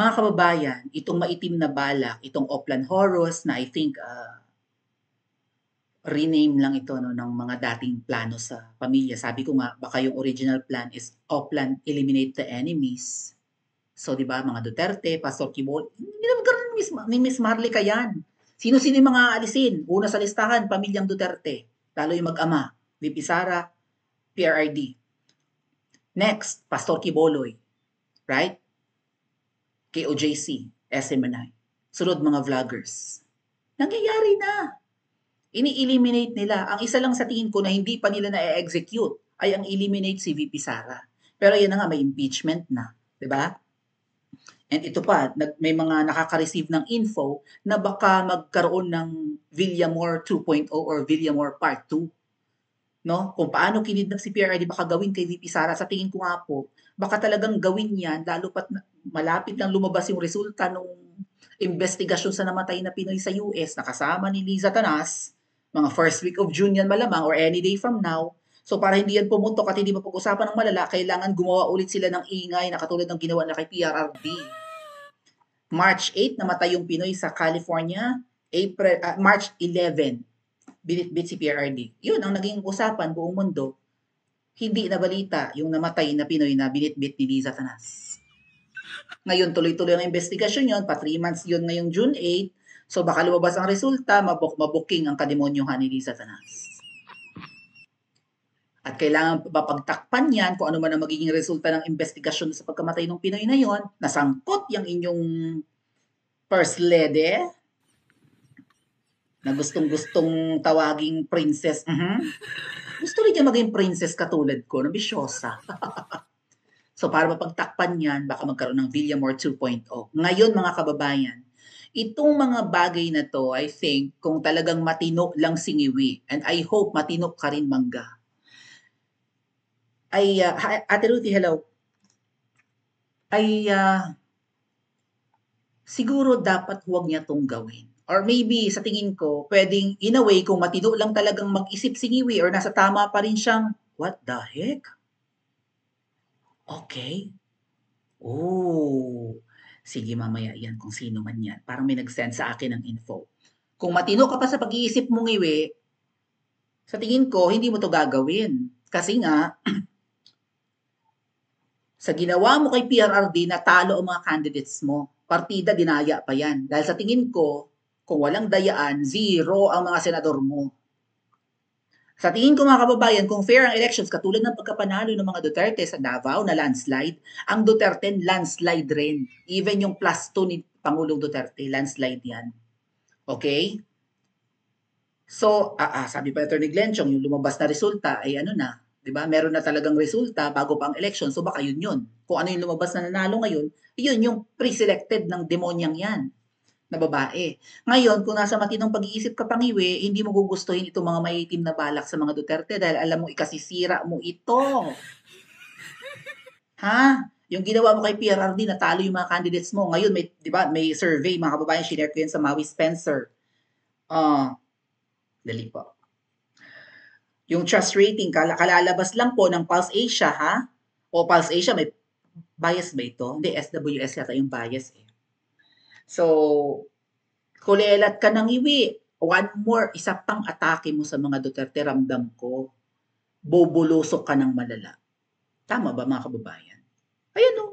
Mga kababayan, itong maitim na balak, itong Oplan Horus na I think rename lang ito no, ng mga dating plano sa pamilya. Sabi ko nga, baka yung original plan is Oplan Eliminate the Enemies. So, di ba, mga Duterte, Pastor Kibol, hindi naman ganun ni Miss Marlica yan. Sino-sino yung mga alisin? Una sa listahan, pamilyang Duterte. Lalo yung mag-ama, VP Sara, PRRD. Next, Pastor Kiboloy, right? KOJC, SMNI. Sunod mga vloggers. Nangyayari na. Ini-eliminate nila. Ang isa lang sa tingin ko na hindi pa nila na-execute ay ang eliminate si VP Sara. Pero yan na nga, may impeachment na. Diba? And ito pa, may mga nakaka-receive ng info na baka magkaroon ng Villamor 2.0 or Villamor Part 2. No? Kung paano kinidnap si PRRD baka gawin kay VP Sara, sa tingin ko nga po, baka talagang gawin yan, lalo pat malapit lang lumabas yung resulta ng investigasyon sa namatay na Pinoy sa US, nakasama ni Liza Tanas, mga first week of June yan malamang or any day from now. So para hindi yan pumutok at hindi mapag-usapan ng malala, kailangan gumawa ulit sila ng ingay na katulad ng ginawa na kay PRRD. March 8, namatay yung Pinoy sa California. March 11, binitbit si PRRD. Yun ang naging usapan buong mundo. Hindi na balita yung namatay na Pinoy na binitbit ni Liza Tanas. Ngayon, tuloy-tuloy ang investigasyon yun. Pa 3 months yun ngayong June 8. So baka lumabas ang resulta, mabuking ang kademonyohan ni Liza Tanas. At kailangan mapagtakpan yan kung ano man ang magiging resulta ng investigasyon sa pagkamatay ng Pinoy na yon. Nasangkot yung inyong first lady na gustong-gustong tawaging princess. Gusto rin niya maging princess katulad ko, na bisyosa. So para mapagtakpan yan, baka magkaroon ng Villamor 2.0. Ngayon mga kababayan, itong mga bagay na to, I think, kung talagang matino lang singiwi, and I hope matino ka rin mangga, ay, Ate Ruthie, hello. Ay, siguro dapat huwag niya tong gawin. Or maybe, sa tingin ko, pwedeng, in a way, kung matino lang talagang mag-isip singiwi or nasa tama pa rin siyang, what the heck? Okay. Oh, sige mamaya yan kung sino man yan. Parang may nag-send sa akin ng info. Kung matino ka pa sa pag-iisip mong iwi, sa tingin ko, hindi mo to gagawin. Kasi nga, sa ginawa mo kay PRRD, natalo ang mga candidates mo. Partida, dinaya pa yan. Dahil sa tingin ko, kung walang dayaan, 0 ang mga senador mo. Sa tingin ko mga kababayan, kung fair ang elections, katulad ng pagkapanalo ng mga Duterte sa Davao na landslide, ang Duterte landslide rin. Even yung +2 ni Pangulong Duterte, landslide yan. Okay? So, sabi pa Atty. Glenchong, yung lumabas na resulta ay ano na, 'di ba? Meron na talagang resulta bago pa ang election. So baka yun. Kung ano yung lumabas na nanalo ngayon, yun yung pre-selected ng demonyang 'yan na babae. Ngayon, kung nasa matinong pag-iisip ka pangiwi, hindi mo gugustuhin itong mga maitim na balak sa mga Duterte dahil alam mo ikasisira mo ito. Ha? Yung ginawa mo kay PRRD, natalo yung mga candidates mo. Ngayon, may, di ba, may survey, mga kababayan, shinare ko yun sa Maui Spencer. Dali po. Yung trust rating, kalalabas lang po ng Pulse Asia, ha? O Pulse Asia, may bias ba ito? Hindi, SWS yata yung bias eh. So, kulelat ka ng iwi. One more, isa pang atake mo sa mga Duterte, ramdam ko. Bobolusok ka ng malala. Tama ba mga kababayan? Ayan o.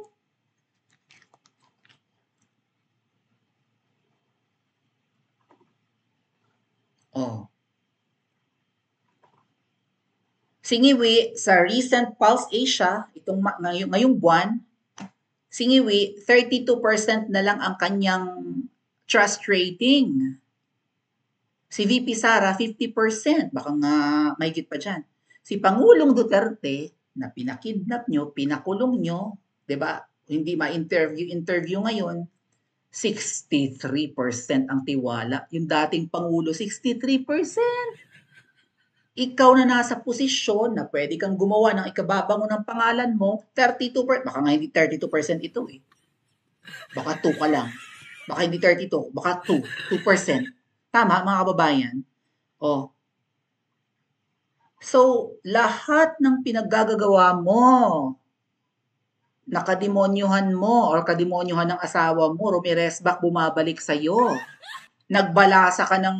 Oh. Singiwi, sa recent Pulse Asia, itong ngayong buwan, Singiwi, 32% na lang ang kanyang trust rating. Si VP Sara, 50%. Baka nga mahigit pa dyan. Si Pangulong Duterte, na pinakidnap nyo, pinakulong nyo, di ba? Hindi ma-interview ngayon, 63% ang tiwala. Yung dating Pangulo, 63%. Ikaw na nasa posisyon na pwede kang gumawa ng ikababango ng pangalan mo, 32%. Baka nga hindi 32% ito eh. Baka 2 ka lang. Baka hindi 32, baka 2. 2%. Tama, mga kababayan? Oh. So, lahat ng pinaggagawa mo, Nakademonyohan mo or kademonyohan ng asawa mo, rumiresback, bumabalik sa'yo. Nagbalasa ka ng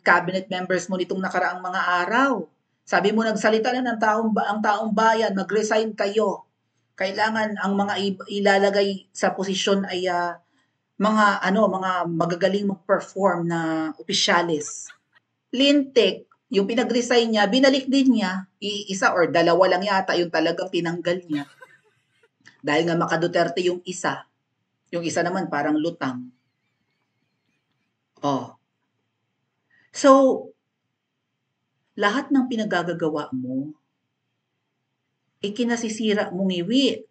cabinet members mo nitong nakaraang mga araw. Sabi mo, nagsalita na ng ang taong bayan, mag-resign kayo. Kailangan ang mga ilalagay sa posisyon ay mga magagaling mag-perform na opisyalis. Lintik, yung pinag-resign niya, binalik din niya. Isa or dalawa lang yata yung talagang tinanggal niya. Dahil nga maka-Duterte yung isa naman parang lutang. Oh. So, lahat ng pinagagagawa mo, kinasisira mong iwi.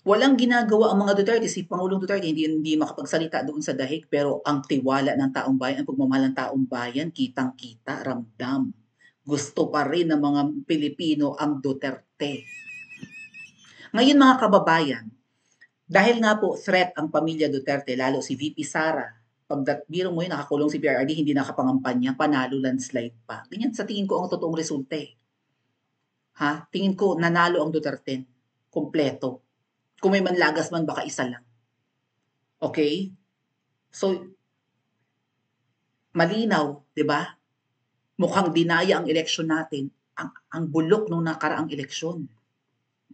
Walang ginagawa ang mga Duterte, si Pangulong Duterte hindi makapagsalita doon sa dahig, pero ang tiwala ng taong bayan, ang pagmamahal ng taong bayan, kitang-kita, ramdam. Gusto pa rin ng mga Pilipino ang Duterte. Ngayon mga kababayan, dahil nga po threat ang pamilya Duterte, lalo si VP Sara, biro mo yun, nakakulong si PRRD, hindi nakapangampanya, panalo landslide pa. Ganyan sa tingin ko ang totoong resulta eh. Ha? Tingin ko nanalo ang Duterte. Kompleto. Kung may manlagas man, baka isa lang. Okay? So, malinaw, di ba? Mukhang dinaya ang eleksyon natin. Ang bulok nung nakaraang eleksyon.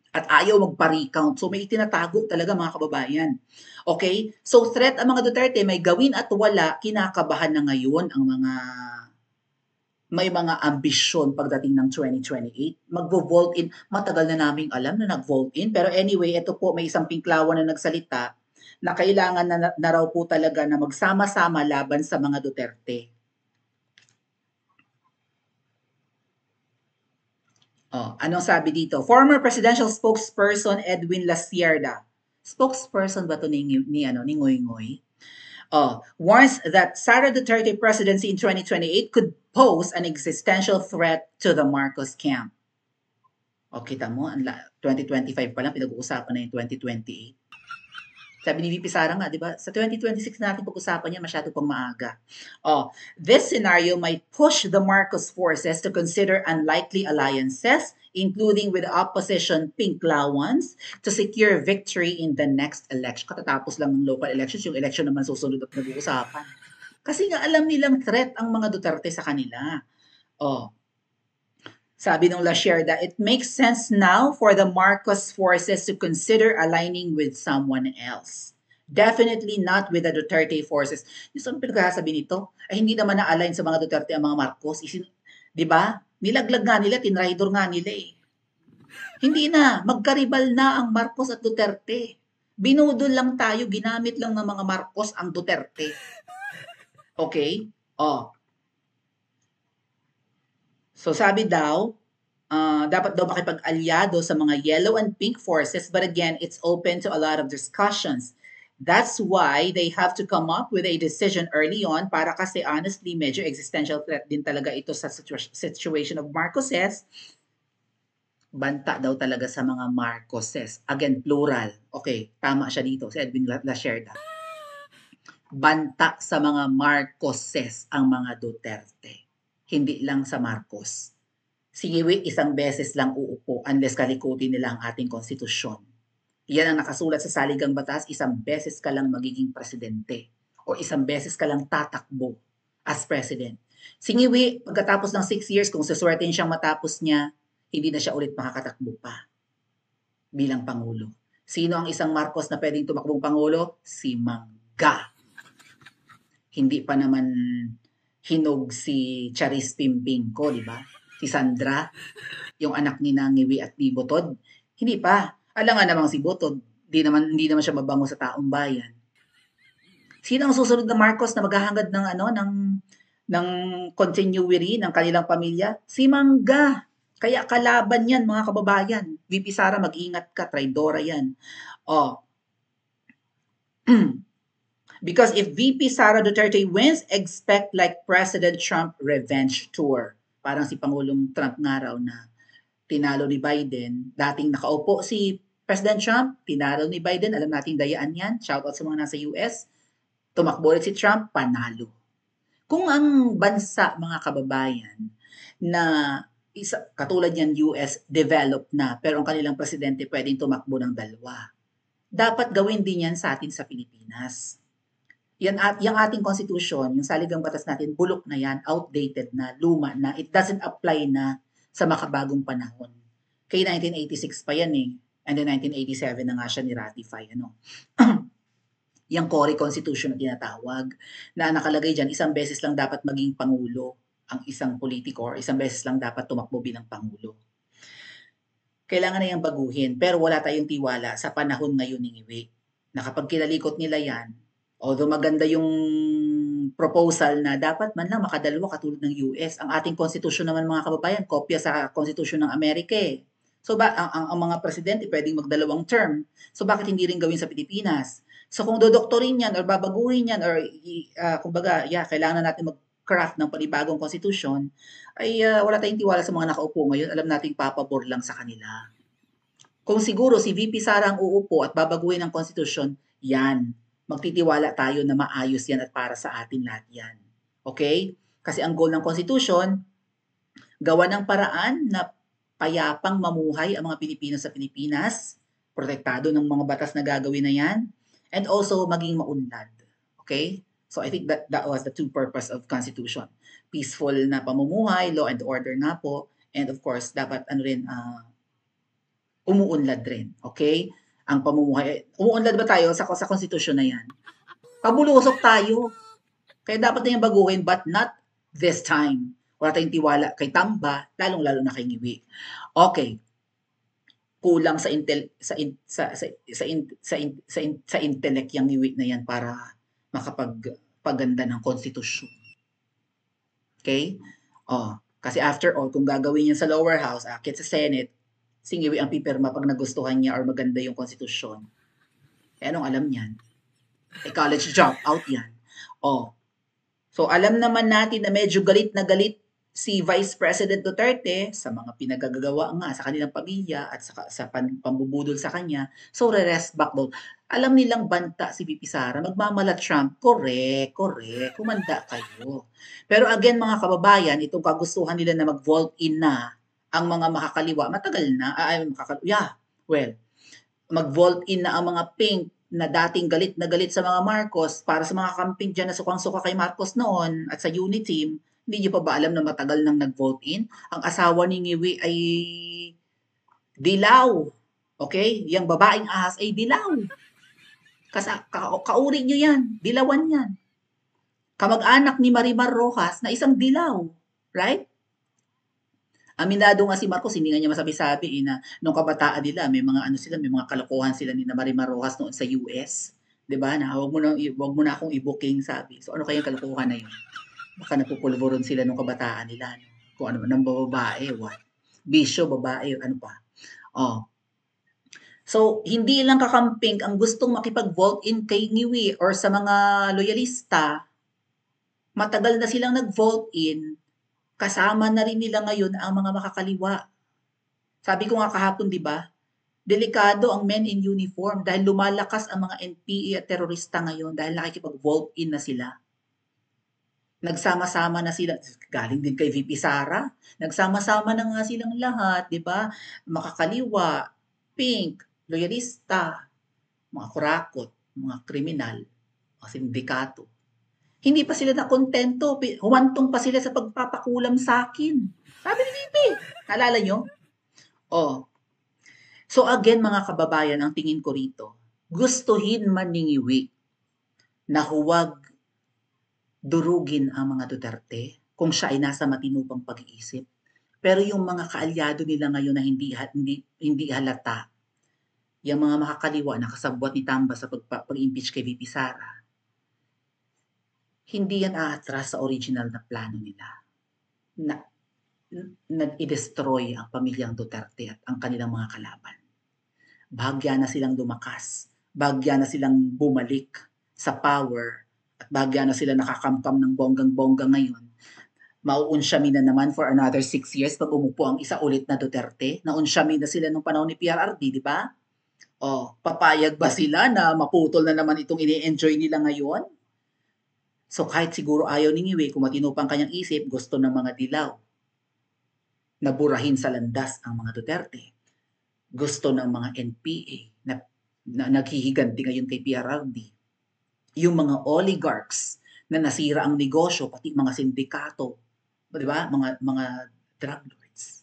At ayaw magpa-recount. So, may itinatago talaga mga kababayan. Okay? So, threat ang mga Duterte, may gawin at wala, kinakabahan na ngayon ang may mga ambisyon pagdating ng 2028. Magvo-vote in. Matagal na naming alam na nag-vote in. Pero anyway, ito po, may isang pinklawan na nagsalita na kailangan na raw po talaga na magsama-sama laban sa mga Duterte. Anong sabi dito? Former presidential spokesperson Edwin Lasierda. Spokesperson ba to ni Ngoy Ngoy? Warns that Sara Duterte presidency in 2028 could pose an existential threat to the Marcos camp. Kita mo, 2025 pa lang, pinag-uusapan na yung 2028. Sabi ni VP Sara nga, di ba? Sa 2026 natin pag-usapan yan, masyado pang maaga. This scenario might push the Marcos forces to consider unlikely alliances, including with opposition Pinklawans, to secure victory in the next election. Katatapos lang ng local elections, yung election naman susunod at nag-uusapan. Kasi nga alam nilang threat ang mga Duterte sa kanila. Sabi ng Lasierda, it makes sense now for the Marcos forces to consider aligning with someone else. Definitely not with the Duterte forces. Yung saan pinagsasabi nito? Hindi naman na-align sa mga Duterte ang mga Marcos. Di ba? Nilaglag nga nila, tinraidor nga nila eh. Hindi na, magkaribal na ang Marcos at Duterte. Binudol lang tayo, ginamit lang ng mga Marcos ang Duterte. Okay? So sabi daw, dapat daw makipag-alyado sa mga yellow and pink forces, but again, it's open to a lot of discussions. That's why they have to come up with a decision early on para kasi honestly, medyo existential threat din talaga ito sa situation of Marcoses. Banta daw talaga sa mga Marcoses. Again, plural. Okay, tama siya dito, si Edwin Lasierda. Banta sa mga Marcoses ang mga Duterte. Hindi lang sa Marcos. Sige, wait, isang beses lang uupo unless kalikutin nila ang ating konstitusyon. Yan ang nakasulat sa saligang batas, isang beses ka lang magiging presidente o isang beses ka lang tatakbo as president. Singiwi, pagkatapos ng 6 years, kung saswertein siyang matapos niya, hindi na siya ulit makakatakbo pa bilang Pangulo. Sino ang isang Marcos na pwedeng tumakbong Pangulo? Si Mangga. Hindi pa naman hinog si Charis Pimpingko, di ba? Si Sandra, yung anak ni Nangiwi at ni Butod. Hindi pa. Alam nga namang si Butod, hindi naman siya mabango sa taong bayan. Sino ang susunod na Marcos na maghahangad ng continuity ng kanilang pamilya? Si Mangga. Kaya kalaban yan, mga kababayan. VP Sara, mag-ingat ka, traidora yan. Because if VP Sara Duterte wins, expect like President Trump revenge tour. Parang si Pangulong Trump nga raw na tinalo ni Biden. Dating nakaupo si President Trump, tinalo ni Biden. Alam natin dayaan yan. Shout out sa mga nasa US. Tumakbo ulit si Trump, panalo. Kung ang bansa, mga kababayan, na katulad yan, US, developed na, pero ang kanilang presidente pwedeng tumakbo ng dalawa. Dapat gawin din yan sa atin sa Pilipinas. Yung ating constitution, yung saligang batas natin, bulok na yan, outdated na, luma na, it doesn't apply na sa makabagong panahon. Kay 1986 pa yan eh, and then 1987 na nga siya ni-ratify. Yung Cory Constitution na tinatawag, na nakalagay dyan, isang beses lang dapat maging pangulo ang isang politiko or isang beses lang dapat tumakbo bilang pangulo. Kailangan na yung baguhin, pero wala tayong tiwala sa panahon ngayon ni Ngiwi, na kapag kinalikot nila yan, although maganda yung proposal na dapat man lang makadalawa katulad ng US, ang ating konstitusyon naman mga kababayan, kopya sa konstitusyon ng Amerika eh. So ang mga presidente pwedeng magdalawang term. So bakit hindi rin gawin sa Pilipinas? So kung dodoktorin yan or babaguhin yan or kumbaga, kailangan na natin mag-craft ng panibagong konstitusyon, ay wala tayong tiwala sa mga nakaupo ngayon. Alam nating papabor lang sa kanila. Kung siguro si VP Sara ang uupo at babaguhin ang konstitusyon, yan. Magtitiwala tayo na maayos yan at para sa atin lahat yan. Okay? Kasi ang goal ng Constitution, gawa ng paraan na payapang mamuhay ang mga Pilipino sa Pilipinas, protektado ng mga batas na gagawin na yan, and also maging maunlad. Okay? So I think that was the two purpose of Constitution. Peaceful na pamumuhay, law and order nga po, and of course, dapat umuunlad rin. Okay? Ang pamumuhay. Umuunlad ba tayo sa konstitusyon na yan? Pabulusok tayo. Kaya dapat na yung baguhin, but not this time. Wala tayong tiwala kay Tamba, lalong-lalo na kay Ngiwi. Okay. Kulang sa intellect yung Ngiwi na yan para makapagpaganda ng konstitusyon. Okay? Kasi after all, kung gagawin yan sa lower house, akit sa Senate, si Ngiwi ang pipirma pag nagustuhan niya or maganda yung konstitusyon. Anong alam niyan? College dropout yan. So alam naman natin na medyo galit na galit si Vice President Duterte sa mga pinagagawa nga sa kanilang pamilya at sa pambubudol sa kanya. So re-rest back doon. Alam nilang banta si VP Sara, magmamala Trump. Correct. Kumanda kayo. Pero again mga kababayan, itong kagustuhan nila na mag-vault in na ang mga makakaliwa, matagal na, mag-vault in na ang mga pink na dating galit na galit sa mga Marcos para sa mga camping dyan na sukang-suka kay Marcos noon at sa Uniteam, hindi niyo pa ba alam na matagal nang nag-vote in? Ang asawa ni Ngiwi ay dilaw. Okay? Yang babaeng ahas ay dilaw. Kauri niyo yan. Dilawan yan. Kamag-anak ni Marimar Rojas na isang dilaw. Right? Aminado nga si Marcos, hindi nga niya masabi-sabi na nung kabataan nila, may mga kalokohan sila ni Marimar Rojas noon sa US. 'Di ba? Na wag mo na akong i-booking, sabi. So ano kaya yung kalokohan na yun? Baka napupulburon sila nung kabataan nila. No? Kung ano man ang babae, what? Bisyo, babae, ano pa. So, hindi lang kakamping ang gustong makipag-vote in kay Ngiwi or sa mga loyalista. Matagal na silang nag-vote in. Kasama na rin nila ngayon ang mga makakaliwa. Sabi ko nga kahapon, di ba? Delikado ang men in uniform dahil lumalakas ang mga NPA at terorista ngayon dahil nakikipag-vote in na sila. Nagsama-sama na sila. Galing din kay VP Sara. Nagsama-sama na nga silang lahat, di ba? Makakaliwa, pink, loyalista, mga kurakot, mga kriminal, mga sindikato. Hindi pa sila nakontento. Humantong pa sila sa pagpapakulam sa akin. Sabi ni VP. Naalala nyo? So again, mga kababayan, ang tingin ko rito, gustuhin man ni Ngiwi na huwag durugin ang mga Duterte kung siya ay nasa matinupang pag-iisip. Pero yung mga kaalyado nila ngayon na hindi halata, yung mga makakaliwa na kasabwat ni Tamba sa pag-impeach kay VP Sara, hindi yan aatras sa original na plano nila na i-destroy ang pamilyang Duterte at ang kanilang mga kalaban. Bahagya na silang lumakas, bahagya na silang bumalik sa power, at bahagya na sila nakakamkam ng bonggang-bongga ngayon. Mauunsyami na naman for another 6 years pag umupo ang isa ulit na Duterte. Naunsyami na sila nung panahon ni PRRD, di ba? Papayag ba sila na maputol na naman itong ini-enjoy nila ngayon? So kahit siguro ayaw ni Ngiwi, kung matino pang kanyang isip, gusto ng mga dilaw. na burahin sa landas ang mga Duterte. Gusto ng mga NPA na naghihiganti ngayon kay PRRD, yung mga oligarchs na nasira ang negosyo, pati mga sindikato, di ba? Mga drug lords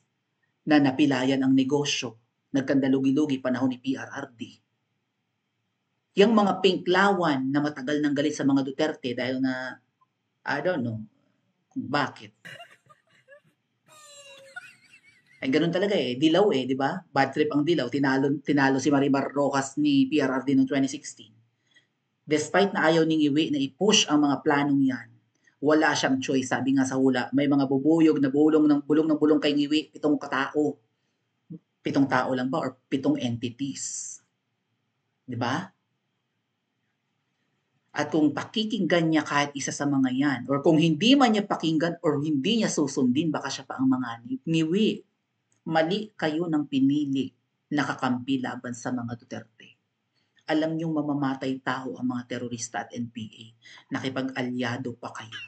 na napilayan ang negosyo, nagkandalugi-lugi panahon ni PRRD. Yung mga pinklawan na matagal nang galit sa mga Duterte dahil na, I don't know kung bakit. Ay ganun talaga eh, dilaw eh, di ba? Bad trip ang dilaw, tinalo si Marimar Rojas ni PRRD noong 2016. Despite na ayaw ni Ngiwi na i-push ang mga planong yan, wala siyang choice. Sabi nga sa hula, may mga bubuyog na bulong ng bulong kay Ngiwi, 7 katao. 7 tao lang ba or 7 entities? Di ba? At kung pakikinggan niya kahit isa sa mga yan, or kung hindi man niya pakinggan or hindi niya susundin, baka siya pa ang mga Ngiwi. Mali kayo ng pinili na kakampi laban sa mga Duterte. Alam niyong mamamatay tao ang mga terorista at NPA. Nakipag-alyado pa kayo.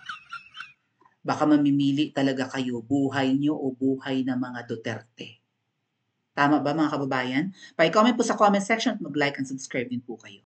Baka mamimili talaga kayo, buhay niyo o buhay ng mga Duterte. Tama ba mga kababayan? Pa-comment po sa comment section at mag-like and subscribe din po kayo.